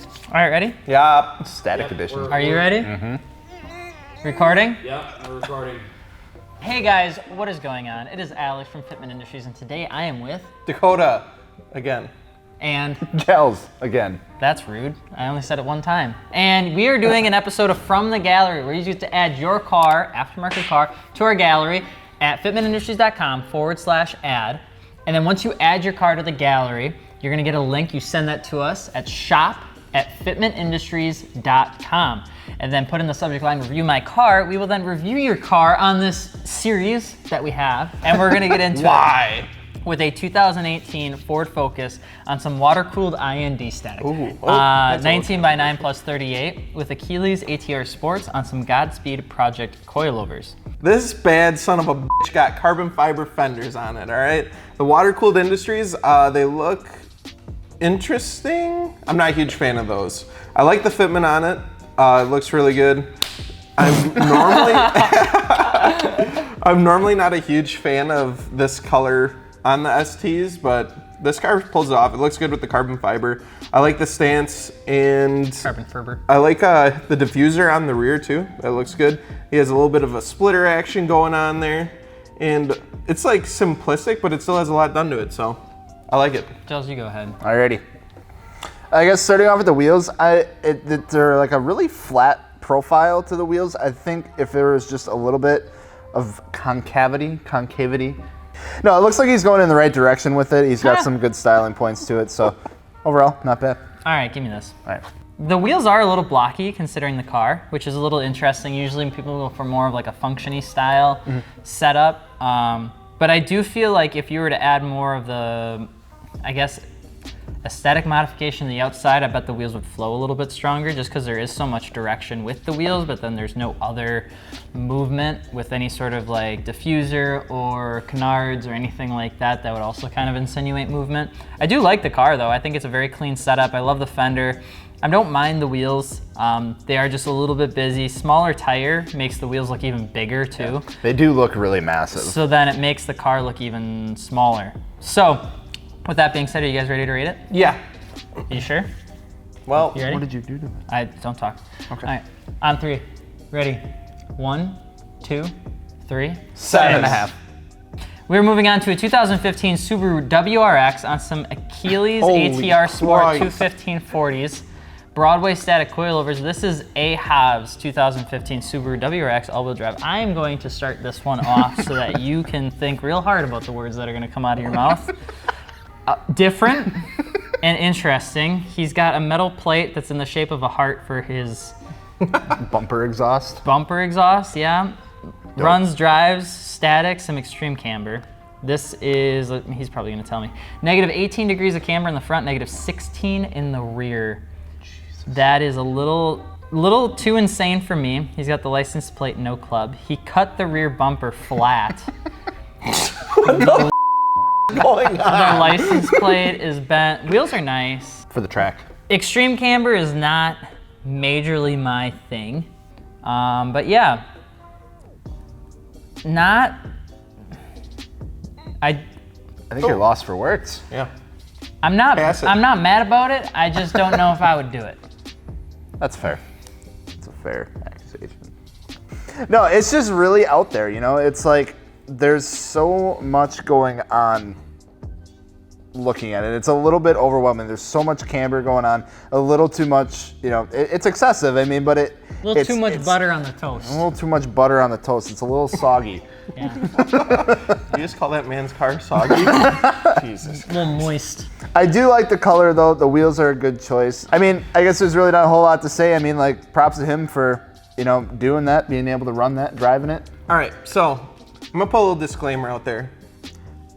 All right, ready? Yeah. Static edition. Are you ready? Mm-hmm. Recording? Yeah, we're recording. Hey guys, what is going on? It is Alex from Fitment Industries, and today I am with Dakota, again. and Gels, again. that's rude. I only said it one time. And we are doing an episode of From the Gallery where you get to add your car, aftermarket car, to our gallery at fitmentindustries.com/add. And then once you add your car to the gallery, you're gonna get a link. You send that to us at shop@fitmentindustries.com. And then put in the subject line, review my car. We will then review your car on this series that we have. And we're gonna get into Why? with a 2018 Ford Focus on some water-cooled IND static. Ooh. 19 by 9 plus 38 with Achilles ATR Sports on some Godspeed Project coilovers. This bad son of a bitch got carbon fiber fenders on it, all right? The water-cooled Industries, they look interesting. I'm not a huge fan of those. I like the fitment on it. It looks really good. I'm normally not a huge fan of this color on the STs, but this car pulls it off. It looks good with the carbon fiber. I like the stance and Carbon fiber. I like the diffuser on the rear too. That looks good. He has a little bit of a splitter action going on there. And it's like simplistic, but it still has a lot done to it, so I like it. Gels, you go ahead. Alrighty. I guess starting off with the wheels, they're like a really flat profile to the wheels. I think if there was just a little bit of concavity. No, it looks like he's going in the right direction with it. He's got some good styling points to it, so overall, not bad. All right, give me this. All right. The wheels are a little blocky considering the car, which is a little interesting. Usually people go for more of like a functiony style setup. But I do feel like if you were to add more of the, I guess, aesthetic modification to the outside, I bet the wheels would flow a little bit stronger just because there is so much direction with the wheels, but then there's no other movement with any sort of like diffuser or canards or anything like that that would also kind of insinuate movement. I do like the car though. I think it's a very clean setup. I love the fender. I don't mind the wheels. They are just a little bit busy. Smaller tire makes the wheels look even bigger too. Yeah. They do look really massive. So then it makes the car look even smaller. So, with that being said, are you guys ready to rate it? Yeah. You sure? Well, You ready? What did you do to it? Don't talk. Okay. All right, on 3. Ready? 1, 2, 3. 7.5. We're moving on to a 2015 Subaru WRX on some Achilles Holy ATR Sport Christ. 21540s. Broadway static coilovers. This is a Hobbs 2015 Subaru WRX all-wheel drive. I am going to start this one off so that you can think real hard about the words that are going to come out of your mouth. Different and interesting. He's got a metal plate that's in the shape of a heart for his Bumper exhaust. bumper exhaust, yeah. Runs, drives, static, some extreme camber. This is, he's probably gonna tell me, negative 18 degrees of camber in the front, negative 16 in the rear. Jesus. That is a little too insane for me. He's got the license plate, no club. He cut the rear bumper flat. Going The on. license plate is bent. Wheels are nice. For the track. Extreme camber is not majorly my thing. But yeah, I think you're lost for words. Yeah. I'm not Pass it. mad about it. I just don't know if I would do it. That's fair. It's a fair accusation. No, it's just really out there, you know? It's like there's so much going on looking at it. It's a little bit overwhelming. There's so much camber going on, a little too much, you know, it's excessive, I mean, but A little too much butter on the toast. A little too much butter on the toast. It's a little soggy. Yeah. You just call that man's car soggy? Jesus. A little moist. I do like the color though. The wheels are a good choice. I mean, I guess there's really not a whole lot to say. I mean, like, props to him for, you know, doing that, being able to run that, driving it. All right, so I'm gonna put a little disclaimer out there.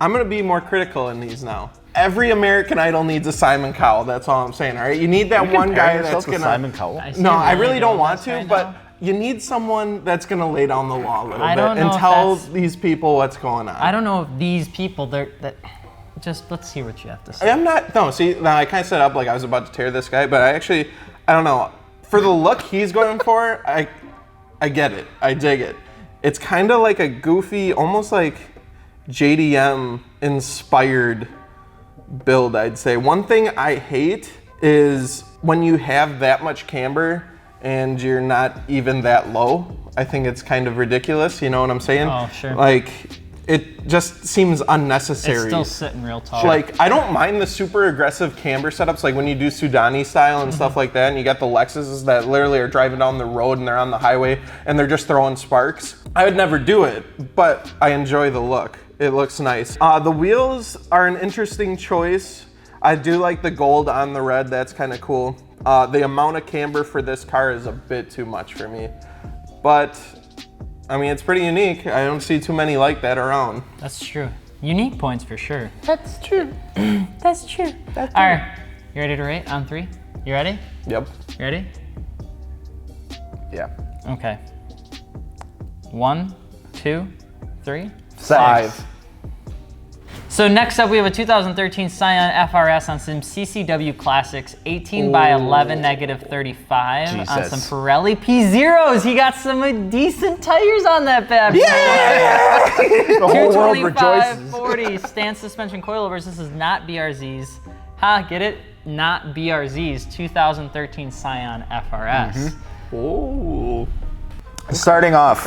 I'm gonna be more critical in these now. Every American Idol needs a Simon Cowell. That's all I'm saying. All right, you need that one guy that's gonna. Simon Cowell. see No, where I you're really don't going want with to, this right but now. you need someone that's gonna lay down the law a little I bit don't know and if tell that's- these people what's going on. I don't know if these people, just let's hear what you have to say. I'm not. No, see, now I kind of set up like I was about to tear this guy, but I don't know. For the look he's going for, I get it. I dig it. It's kind of like a goofy, almost like JDM inspired build, I'd say. One thing I hate is when you have that much camber and you're not even that low, I think it's kind of ridiculous, you know what I'm saying? Oh, sure. Like, it just seems unnecessary. It's still sitting real tall. Like, I don't mind the super aggressive camber setups, like when you do Sudani style and stuff like that, and you got the Lexuses that literally are driving down the road and they're on the highway and they're just throwing sparks. I would never do it, but I enjoy the look. It looks nice. The wheels are an interesting choice. I do like the gold on the red, that's kind of cool. The amount of camber for this car is a bit too much for me, but I mean, it's pretty unique. I don't see too many like that around. That's true. Unique points for sure. That's true. That's true. That's All right, you ready to rate on 3? You ready? Yep. You ready? Yeah. Okay. 1, 2, 3. 5. So next up, we have a 2013 Scion FRS on some CCW Classics, 18 by 11, negative 35 on Jesus. some Pirelli P0s. He got some decent tires on that bad boy. The whole world 225 rejoices. 40 stance suspension coilovers. This is not BRZ's. Ha, get it? Not BRZ's 2013 Scion FRS. Ooh. Starting off,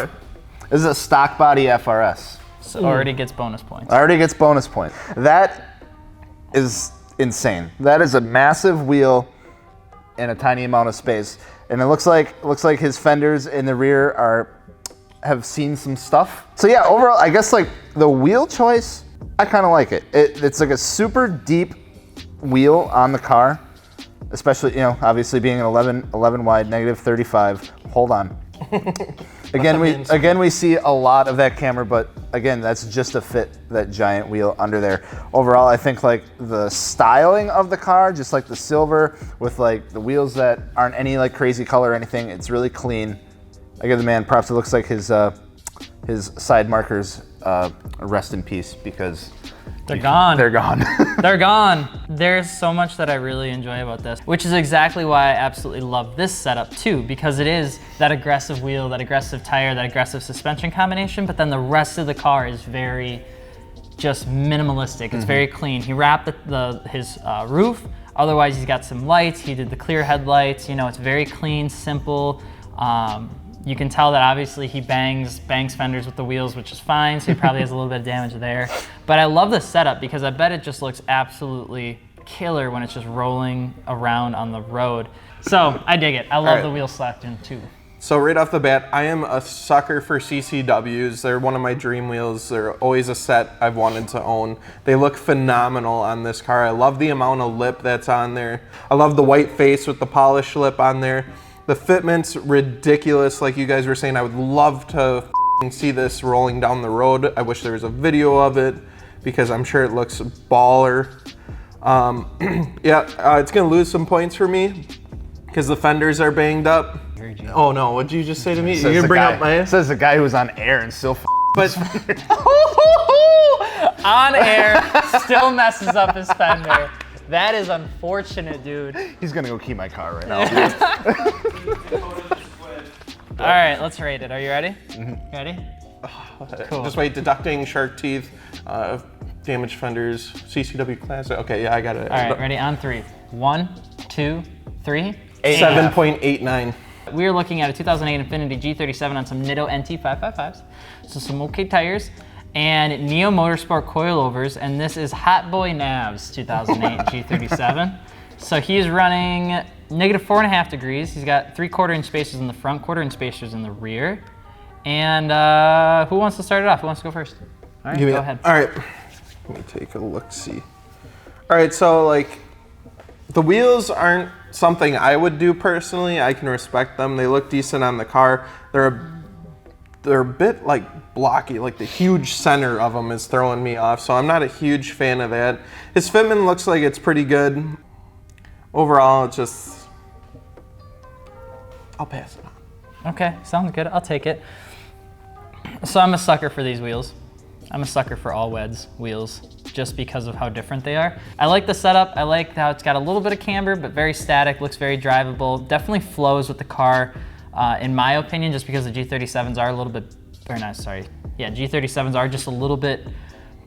this is a stock body FRS. So already gets bonus points. Already gets bonus points. That is insane. That is a massive wheel in a tiny amount of space, and it looks like his fenders in the rear have seen some stuff. So yeah, overall, I guess like the wheel choice, I kind of like it. It's like a super deep wheel on the car, especially, you know, obviously being an 11 wide, negative 35. Hold on. Again, we see a lot of that camber, but again, that's just to fit that giant wheel under there. Overall, I think like the styling of the car, just like the silver with like the wheels that aren't any like crazy color or anything, it's really clean. I give the man props. It looks like his side markers rest in peace because They're gone. they're gone. They're gone. There's so much that I really enjoy about this, which is exactly why I absolutely love this setup too, because it is that aggressive wheel, that aggressive tire, that aggressive suspension combination, but then the rest of the car is very just minimalistic. It's very clean. He wrapped his roof. Otherwise, he's got some lights. He did the clear headlights. You know, it's very clean, simple. You can tell that obviously he bangs fenders with the wheels, which is fine, so he probably has a little bit of damage there. But I love the setup because I bet it just looks absolutely killer when it's just rolling around on the road. So I dig it. I love the wheel selection too. So right off the bat, I am a sucker for CCWs. They're one of my dream wheels. They're always a set I've wanted to own. They look phenomenal on this car. I love the amount of lip that's on there. I love the white face with the polished lip on there. The fitment's ridiculous, like you guys were saying. I would love to see this rolling down the road. I wish there was a video of it because I'm sure it looks baller. It's gonna lose some points for me because the fenders are banged up. Oh no, what'd you just say to me? You're gonna bring up my... Says the guy who was on air and still But On air, still messes up his fender. That is unfortunate, dude. He's gonna go key my car right now. All right, let's rate it. Are you ready? Ready? Cool. just wait, deducting shark teeth, damaged fenders, CCW class. Okay, yeah, I got it. All right, ready? On 3. 1, 2, 3. 7.89. We're looking at a 2008 Infiniti G37 on some Nitto NT555s. So some okay tires and Neo Motorsport coilovers, and this is Hot Boy Nav's 2008 G37. So he's running negative 4.5 degrees. He's got 3/4 inch spacers in the front, 1/4 inch spacers in the rear. And who wants to start it off? Who wants to go first? All right, go ahead. All right, let me take a look-see. All right, so like the wheels aren't something I would do personally. I can respect them. They look decent on the car. They're a bit like blocky, like the huge center of them is throwing me off, so I'm not a huge fan of that. His fitment looks like it's pretty good. Overall, it's just, I'll pass it on. Okay, sounds good. I'll take it. So I'm a sucker for these wheels. I'm a sucker for all Weds wheels just because of how different they are. I like the setup. I like how it's got a little bit of camber, but very static, looks very drivable. Definitely flows with the car, in my opinion, just because the G37s are a little bit, or not, sorry. Yeah, G37s are just a little bit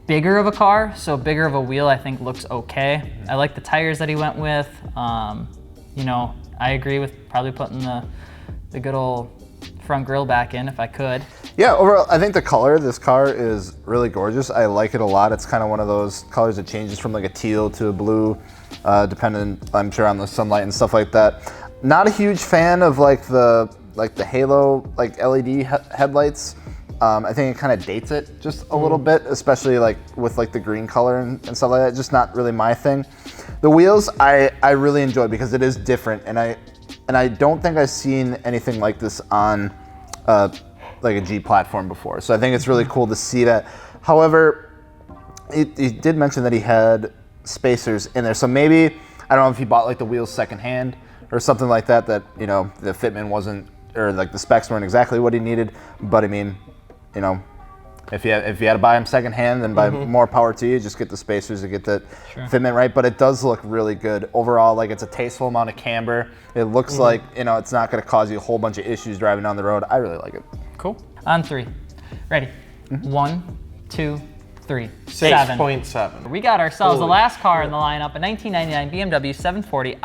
bigger of a car, so bigger of a wheel I think looks okay. I like the tires that he went with. You know, I agree with probably putting the good old front grille back in if I could. Yeah, overall, I think the color of this car is really gorgeous. I like it a lot. It's kind of one of those colors that changes from like a teal to a blue, depending, I'm sure, on the sunlight and stuff like that. Not a huge fan of like the halo like LED headlights. I think it kind of dates it just a little bit, especially like with like the green color and stuff like that. Just not really my thing. The wheels I really enjoy because it is different, and I don't think I've seen anything like this on like a G platform before. So I think it's really cool to see that. However, he did mention that he had spacers in there. So maybe, I don't know if he bought like the wheels secondhand or something like that, you know, the fitment wasn't, or like the specs weren't exactly what he needed. But I mean, you know, if you had to buy them secondhand, then buy more power to you. Just get the spacers to get the fitment right. But it does look really good overall. Like, it's a tasteful amount of camber. It looks like, you know, it's not going to cause you a whole bunch of issues driving down the road. I really like it. Cool. On 3. Ready? 1, 2, 3. 6.7. We got ourselves the last car in the lineup, a 1999 BMW 740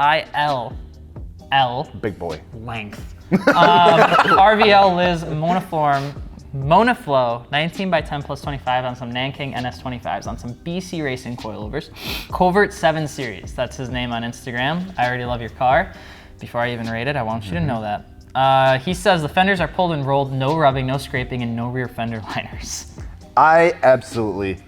IL Big boy. length. RVL Liz Monoflow 19 by 10 plus 25 on some Nanking NS25s on some BC Racing coilovers. Covert 7 Series, that's his name on Instagram. I already love your car. Before I even rate it, I want you to know that. He says the fenders are pulled and rolled, no rubbing, no scraping, and no rear fender liners. I absolutely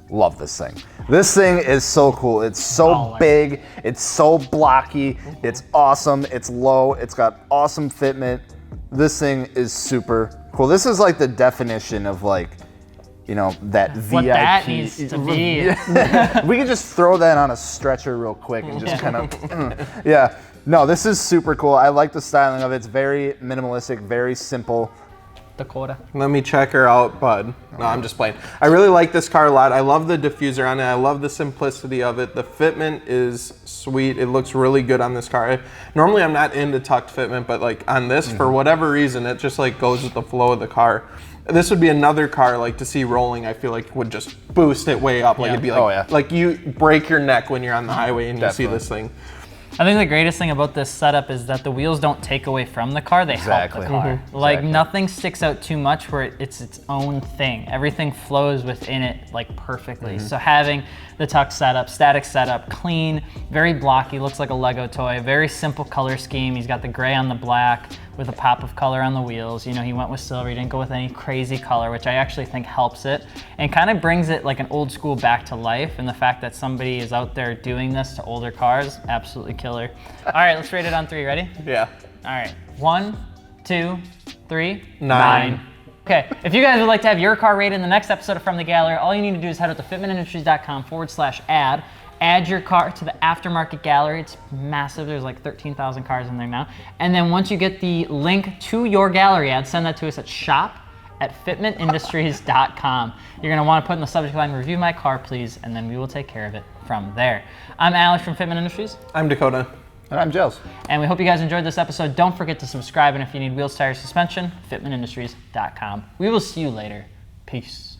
love this thing. This thing is so cool. It's so big, it's so blocky, it's awesome, it's low, it's got awesome fitment. This thing is super cool. This is like the definition of like, you know, that VIP. What that needs to be. We could just throw that on a stretcher real quick and just kind of, yeah. No, this is super cool. I like the styling of it. It's very minimalistic, very simple. Dakota. Let me check her out, bud. No, I'm just playing. I really like this car a lot. I love the diffuser on it. I love the simplicity of it. The fitment is sweet. It looks really good on this car. Normally, I'm not into tucked fitment, but like on this, for whatever reason, it just like goes with the flow of the car. This would be another car like to see rolling. I feel like would just boost it way up. Like it'd be like, like you break your neck when you're on the highway and you see this thing. I think the greatest thing about this setup is that the wheels don't take away from the car, they help the car. Like nothing sticks out too much where it's its own thing. Everything flows within it like perfectly. So having the tuck setup, static setup, clean, very blocky, looks like a Lego toy, very simple color scheme. He's got the gray on the black with a pop of color on the wheels. You know, he went with silver, he didn't go with any crazy color, which I actually think helps it and kind of brings it like an old school back to life. And the fact that somebody is out there doing this to older cars, absolutely killer. All right, let's rate it on 3, ready? Yeah. All right, 1, 2, 3, 9. Okay, if you guys would like to have your car rated in the next episode of From the Gallery, all you need to do is head out to fitmentindustries.com/add. Add your car to the aftermarket gallery. It's massive. There's like 13,000 cars in there now. And then once you get the link to your gallery ad, send that to us at shop@fitmentindustries.com. You're going to want to put in the subject line, review my car, please, and then we will take care of it from there. I'm Alex from Fitment Industries. I'm Dakota. And I'm Giles. And we hope you guys enjoyed this episode. Don't forget to subscribe, and if you need wheels, tires, suspension, fitmentindustries.com. We will see you later. Peace.